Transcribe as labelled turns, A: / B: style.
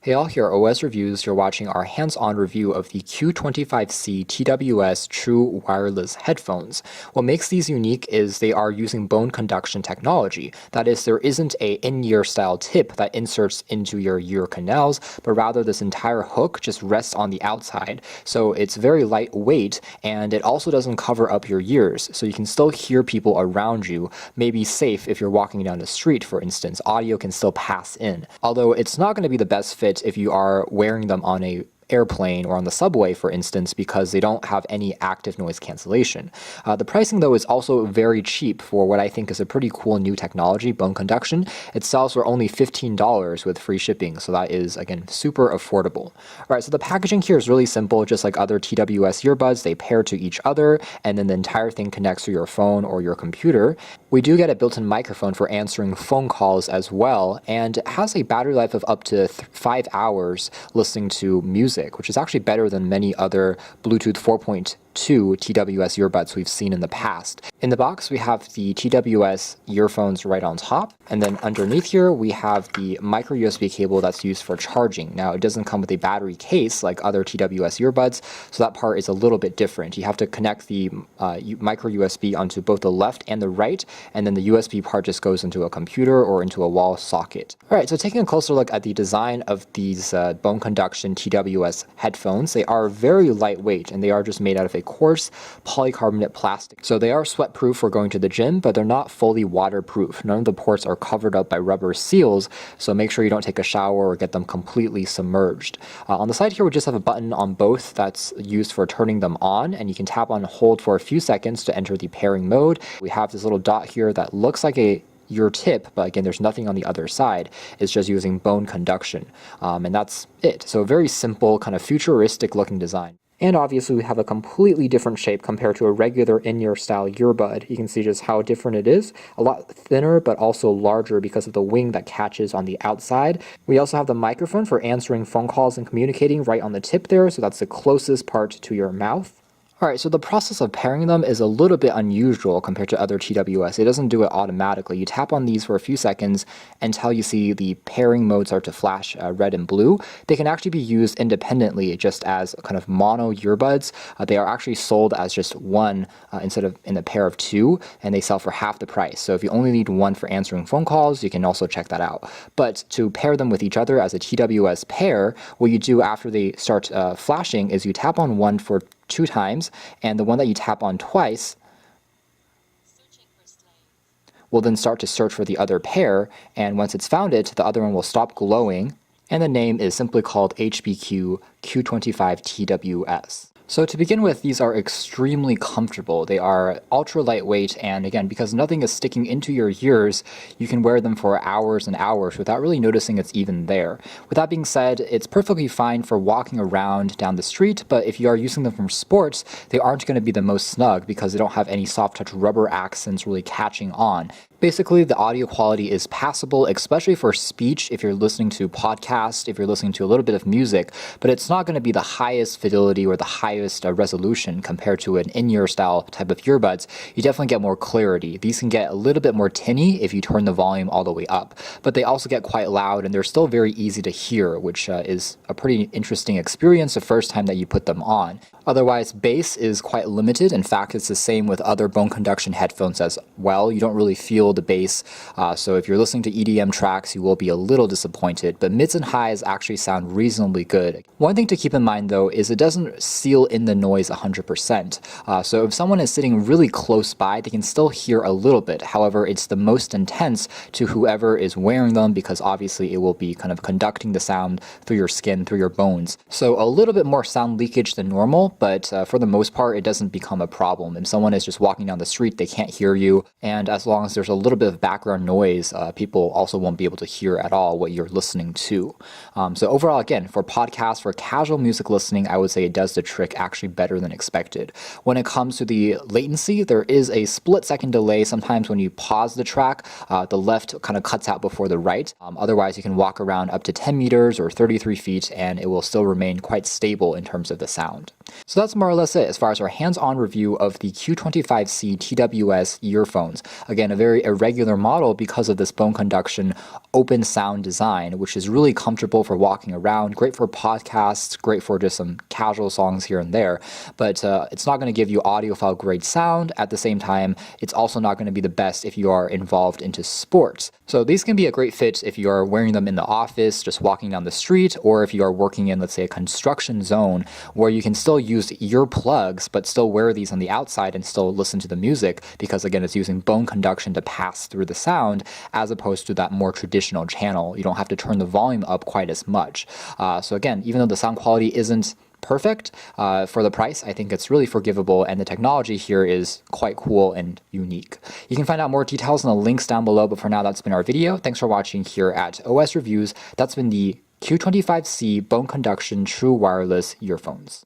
A: Hey all, here at OS Reviews. You're watching our hands-on review of the Q25C TWS True Wireless headphones. What makes these unique is they are using bone conduction technology. That is, there isn't a in-ear style tip that inserts into your ear canals, but rather this entire hook just rests on the outside. So it's very lightweight, and it also doesn't cover up your ears, so you can still hear people around you. Maybe safe if you're walking down the street, for instance. Audio can still pass in. Although it's not going to be the best fit if you are wearing them on a airplane or on the subway, for instance, because they don't have any active noise cancellation. The pricing, though, is also very cheap for what I think is a pretty cool new technology, bone conduction. It sells for only $15 with free shipping, so that is, again, super affordable. All right, so the packaging here is really simple, just like other TWS earbuds. They pair to each other, and then the entire thing connects to your phone or your computer. We do get a built-in microphone for answering phone calls as well, and it has a battery life of up to 5 hours listening to music, which is actually better than many other Bluetooth 4.2 TWS earbuds we've seen in the past. In the box, we have the TWS earphones right on top, and then underneath here, we have the micro USB cable that's used for charging. Now, it doesn't come with a battery case like other TWS earbuds, so that part is a little bit different. You have to connect the micro USB onto both the left and the right, and then the USB part just goes into a computer or into a wall socket. All right, so taking a closer look at the design of these bone conduction TWS headphones, they are very lightweight, and they are just made out of a coarse polycarbonate plastic. So they are sweat-proof for going to the gym, but they're not fully waterproof. None of the ports are covered up by rubber seals, so make sure you don't take a shower or get them completely submerged. On the side here, we just have a button on both that's used for turning them on, and you can tap on hold for a few seconds to enter the pairing mode. We have this little dot here that looks like your tip, but again, there's nothing on the other side. It's just using bone conduction, and that's it. So a very simple, kind of futuristic looking design. And obviously we have a completely different shape compared to a regular in-ear style earbud. You can see just how different it is. A lot thinner, but also larger because of the wing that catches on the outside. We also have the microphone for answering phone calls and communicating right on the tip there, so that's the closest part to your mouth. Alright, so the process of pairing them is a little bit unusual compared to other TWS. It doesn't do it automatically. You tap on these for a few seconds until you see the pairing mode start to flash red and blue. They can actually be used independently just as kind of mono earbuds. They are actually sold as just one instead of in a pair of two, and they sell for half the price. So if you only need one for answering phone calls, you can also check that out. But to pair them with each other as a TWS pair, what you do after they start flashing is you tap on one for 2 times, and the one that you tap on twice will then start to search for the other pair, and once it's found it, the other one will stop glowing, and the name is simply called HBQ Q25 TWS. So to begin with, these are extremely comfortable. They are ultra lightweight, and again, because nothing is sticking into your ears, you can wear them for hours and hours without really noticing it's even there. With that being said, it's perfectly fine for walking around down the street, but if you are using them for sports, they aren't going to be the most snug because they don't have any soft touch rubber accents really catching on. Basically, the audio quality is passable, especially for speech if you're listening to podcasts, if you're listening to a little bit of music, but it's not going to be the highest fidelity or the highest resolution compared to an in-ear style type of earbuds. You definitely get more clarity. These can get a little bit more tinny if you turn the volume all the way up, but they also get quite loud, and they're still very easy to hear, which is a pretty interesting experience the first time that you put them on. Otherwise, bass is quite limited. In fact, it's the same with other bone conduction headphones as well. You don't really feel the bass, so if you're listening to EDM tracks, you will be a little disappointed, but mids and highs actually sound reasonably good. One thing to keep in mind, though, is it doesn't seal in the noise 100%. So if someone is sitting really close by, they can still hear a little bit. However, it's the most intense to whoever is wearing them because obviously it will be kind of conducting the sound through your skin, through your bones. So a little bit more sound leakage than normal, but for the most part, it doesn't become a problem. If someone is just walking down the street, they can't hear you, and as long as there's a little bit of background noise, people also won't be able to hear at all what you're listening to. So overall, again, for podcasts, for casual music listening, I would say it does the trick actually better than expected. When it comes to the latency, there is a split-second delay. Sometimes when you pause the track, the left kind of cuts out before the right. Otherwise, you can walk around up to 10 meters or 33 feet, and it will still remain quite stable in terms of the sound. So that's more or less it as far as our hands-on review of the Q25C TWS earphones. Again, a very irregular model because of this bone conduction open sound design, which is really comfortable for walking around, great for podcasts, great for just some casual songs here and there. But it's not going to give you audiophile grade sound. At the same time, it's also not going to be the best if you are involved into sports. So these can be a great fit if you are wearing them in the office, just walking down the street, or if you are working in, let's say, a construction zone where you can still use earplugs but still wear these on the outside and still listen to the music, because again, it's using bone conduction to pass through the sound as opposed to that more traditional channel. You don't have to turn the volume up quite as much. So again, even though the sound quality isn't perfect for the price, I think it's really forgivable, and the technology here is quite cool and unique. You can find out more details in the links down below, but for now, that's been our video. Thanks for watching here at OS Reviews. That's been the Q25C Bone Conduction True Wireless Earphones.